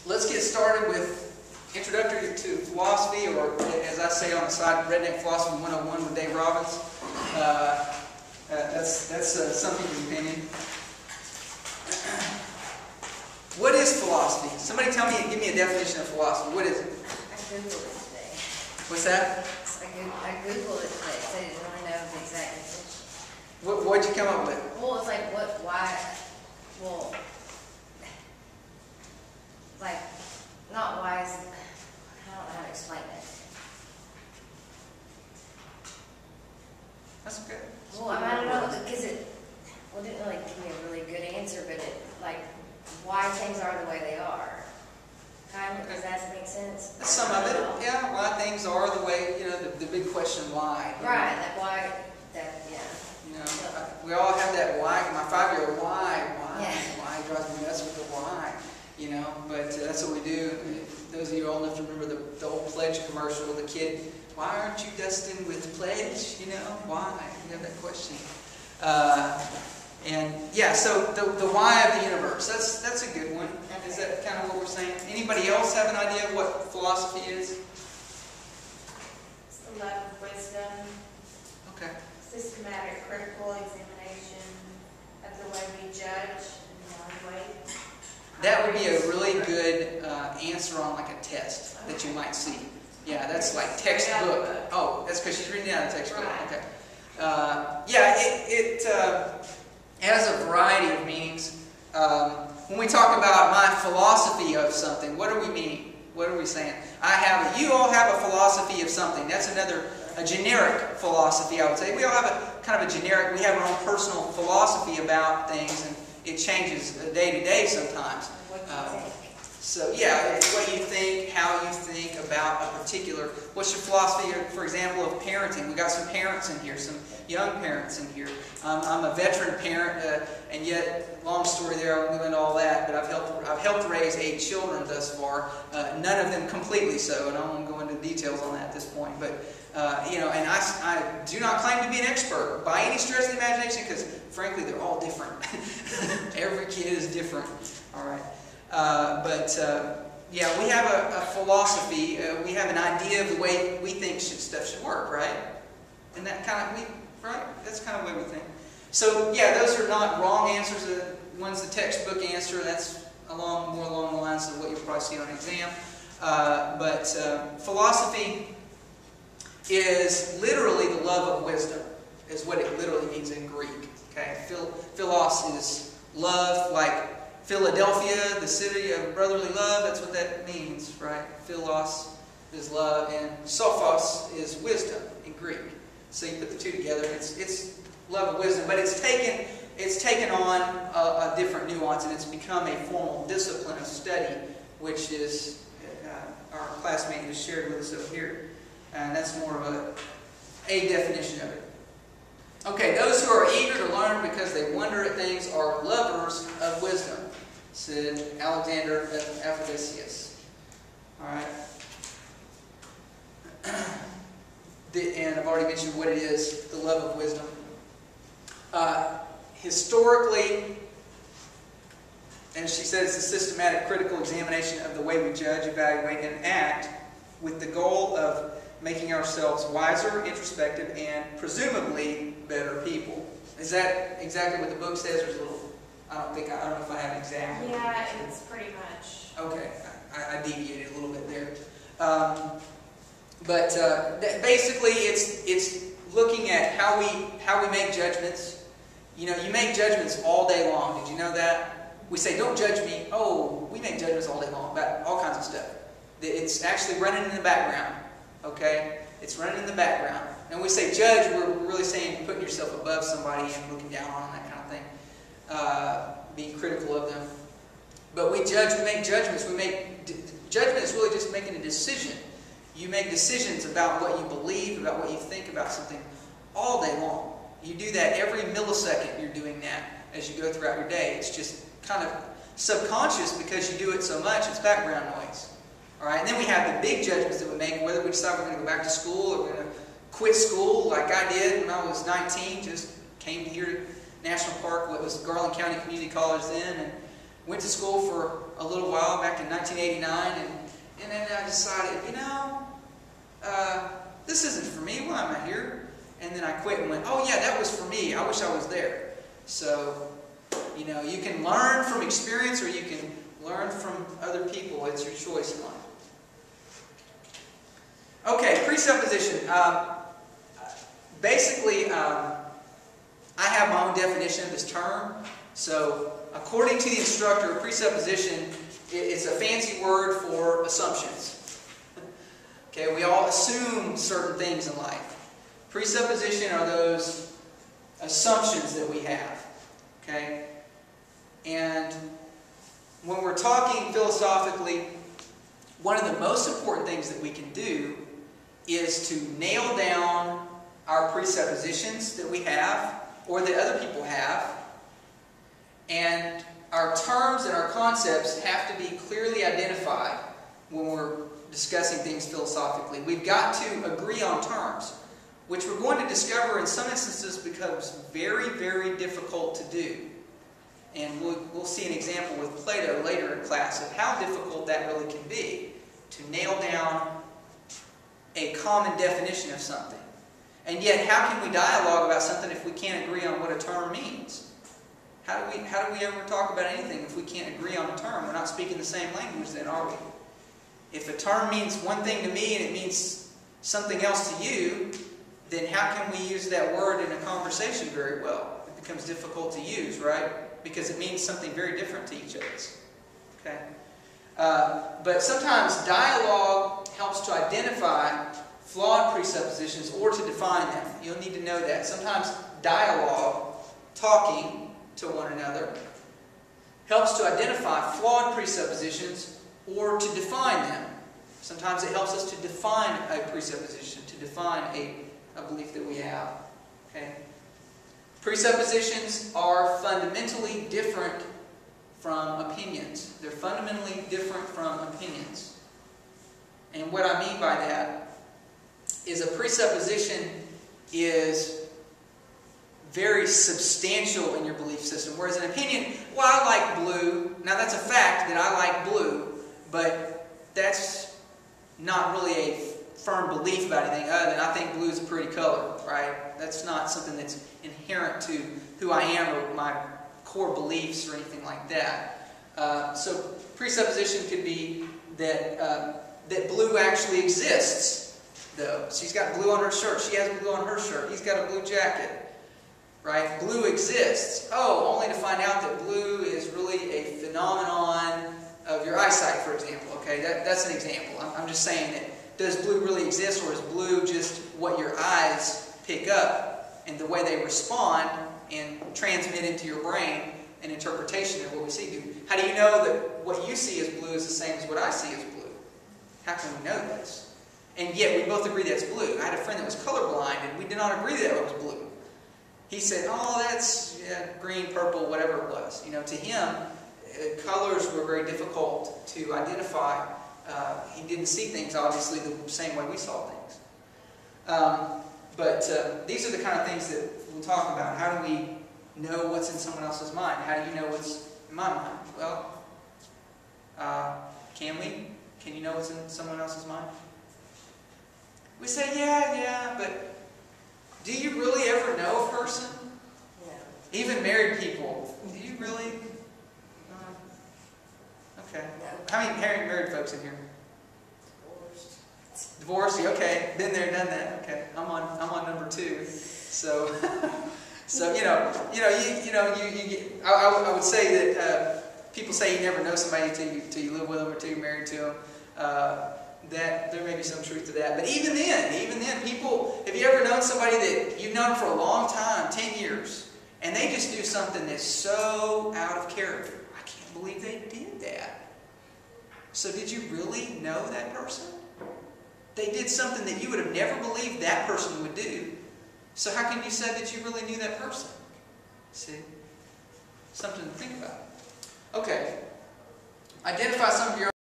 Let's get started with Introductory to Philosophy, or as I say on the side, Redneck Philosophy 101 with Dave Robbins. That's some people's opinion. What is philosophy? Somebody tell me, give me a definition of philosophy. What is it? I Googled it today. What's that? I Googled it today, so I didn't really know the exact definition. What'd you come up with? Well, it's like, why, well, like, not why is, I don't know how to explain it. That's okay. Well, I don't know, because it didn't really give me a really good answer, but it, like, why things are the way they are. Kind of, does that make sense? Some of it, yeah. Why things are the way, the big question, why. Right, like why, yeah. We all have that why. My 5-year-old, why, yeah. Why drives me nuts with the why, But that's what we do. Those of you old enough to remember the old Pledge commercial, the kid, why aren't you destined with Pledge? Why? You have that question. And yeah, so the why of the universe. That's a good one. Okay. Is that kind of what we're saying? Anybody else have an idea of what philosophy is? It's the love of wisdom. Okay. Systematic critical examination of the way we judge and evaluate. That would be a really good answer on like a test that you might see. Yeah, that's like textbook. Oh, that's because she's reading out a textbook. Right. Okay. Yeah, it has a variety of meanings. When we talk about my philosophy of something, what are we meaning? What are we saying? You all have a philosophy of something. That's a generic philosophy, I would say. We all have a kind of a generic, we have our own personal philosophy about things, and it changes day to day sometimes. What do you think? So yeah, it's what you think, how you think about a particular, what's your philosophy, for example, of parenting? We got some parents in here, some young parents in here. I'm a veteran parent, and yet, long story there, I won't go into all that, but I've helped raise 8 children thus far, none of them completely so, and I won't go into details on that at this point, but and I do not claim to be an expert by any stretch of the imagination, because frankly, they're all different. Every kid is different, all right? Yeah, we have a philosophy. We have an idea of the way we think stuff should work, right? And that kind of right? That's kind of the way we think. So yeah, those are not wrong answers. One's the textbook answer. That's more along the lines of what you'll probably see on an exam. Philosophy is literally the love of wisdom, is what it literally means in Greek. Okay, philos is love, like Philadelphia, the city of brotherly love, that's what that means, right? Philos is love, and sophos is wisdom in Greek. So you put the two together, it's love of wisdom, but it's taken on a different nuance, and it's become a formal discipline of study, which is our classmate has shared with us over here. And that's more of a definition of it. Okay, those who are eager to learn because they wonder at things are lovers of wisdom, said Alexander of Ephesus. All right. And I've already mentioned what it is, the love of wisdom. Historically, and she said it's a systematic critical examination of the way we judge, evaluate, and act with the goal of making ourselves wiser, introspective, and presumably better people. Is that exactly what the book says? There's a little, I don't know if I have exactly. Yeah, it's pretty much. Okay, I deviated a little bit there. Basically, it's looking at how we make judgments. You make judgments all day long. Did you know that? We say, don't judge me. Oh, we make judgments all day long about all kinds of stuff. It's actually running in the background. Okay? It's running in the background. And when we say judge, we're really saying putting yourself above somebody and looking down on them, that kind of thing. Being critical of them. But we make judgments. Judgment is really just making a decision. You make decisions about what you believe, about what you think about something all day long. You do that every millisecond. You're doing that as you go throughout your day. It's just kind of subconscious because you do it so much. It's background noise. All right, and then we have the big judgments that we make, whether we decide we're going to go back to school or we're going to quit school, like I did when I was 19. Just came here to National Park, what was Garland County Community College then, and went to school for a little while back in 1989, and then I decided, this isn't for me. Why am I here? And then I quit and went, oh yeah, that was for me. I wish I was there. So, you can learn from experience or you can learn from other people. It's your choice in life. Okay, presupposition. Basically, I have my own definition of this term. So, according to the instructor, presupposition is a fancy word for assumptions. Okay, we all assume certain things in life. Presupposition are those assumptions that we have. Okay? And when we're talking philosophically, one of the most important things that we can do is to nail down our presuppositions that we have or that other people have. And our terms and our concepts have to be clearly identified when we're discussing things philosophically. We've got to agree on terms, which we're going to discover in some instances becomes very, very difficult to do. And we'll see an example with Plato later in class of how difficult that really can be to nail down a common definition of something. And yet, how can we dialogue about something if we can't agree on what a term means? How do we ever talk about anything if we can't agree on a term? We're not speaking the same language then, are we? If a term means one thing to me and it means something else to you, then how can we use that word in a conversation very well? It becomes difficult to use, right? Because it means something very different to each of us. Okay? But sometimes dialogue helps to identify flawed presuppositions or to define them. You'll need to know that. Sometimes dialogue, talking to one another, helps to identify flawed presuppositions or to define them. Sometimes it helps us to define a presupposition, to define a belief that we have. Okay? Presuppositions are fundamentally different from opinions. They're fundamentally different from opinions. And what I mean by that is a presupposition is very substantial in your belief system. Whereas an opinion, well, I like blue. Now that's a fact that I like blue, but that's not really a firm belief about anything other than I think blue is a pretty color, right? That's not something that's inherent to who I am or my core beliefs or anything like that. So presupposition could be that that blue actually exists, though. She's got blue on her shirt. She has blue on her shirt. He's got a blue jacket, right? Blue exists. Oh, only to find out that blue is really a phenomenon of your eyesight, for example. Okay, that's an example. I'm just saying that does blue really exist, or is blue just what your eyes pick up and the way they respond and transmit into your brain an interpretation of what we see? How do you know that what you see as blue is the same as what I see as blue? How can we know this? And yet we both agree that's blue. I had a friend that was colorblind and we did not agree that it was blue. He said, oh, that's green, purple, whatever it was. To him, colors were very difficult to identify. He didn't see things, obviously, the same way we saw things. But these are the kind of things that we'll talk about. How do we know what's in someone else's mind? How do you know what's in my mind? Well, can we? Can you know what's in someone else's mind? We say, yeah, but do you really ever know a person? Yeah. Even married people. Do you really? Okay. No. How many married folks in here? Divorced. Divorced? Okay. Been there, done that. Okay. I'm on number 2. So, I would say that people say you never know somebody till you live with them or till you're married to them. That there may be some truth to that. But even then, people, have you ever known somebody that you've known for a long time, 10 years, and they just do something that's so out of character? I can't believe they did that. So did you really know that person? They did something that you would have never believed that person would do. So how can you say that you really knew that person? See? Something to think about. Okay. Identify some of your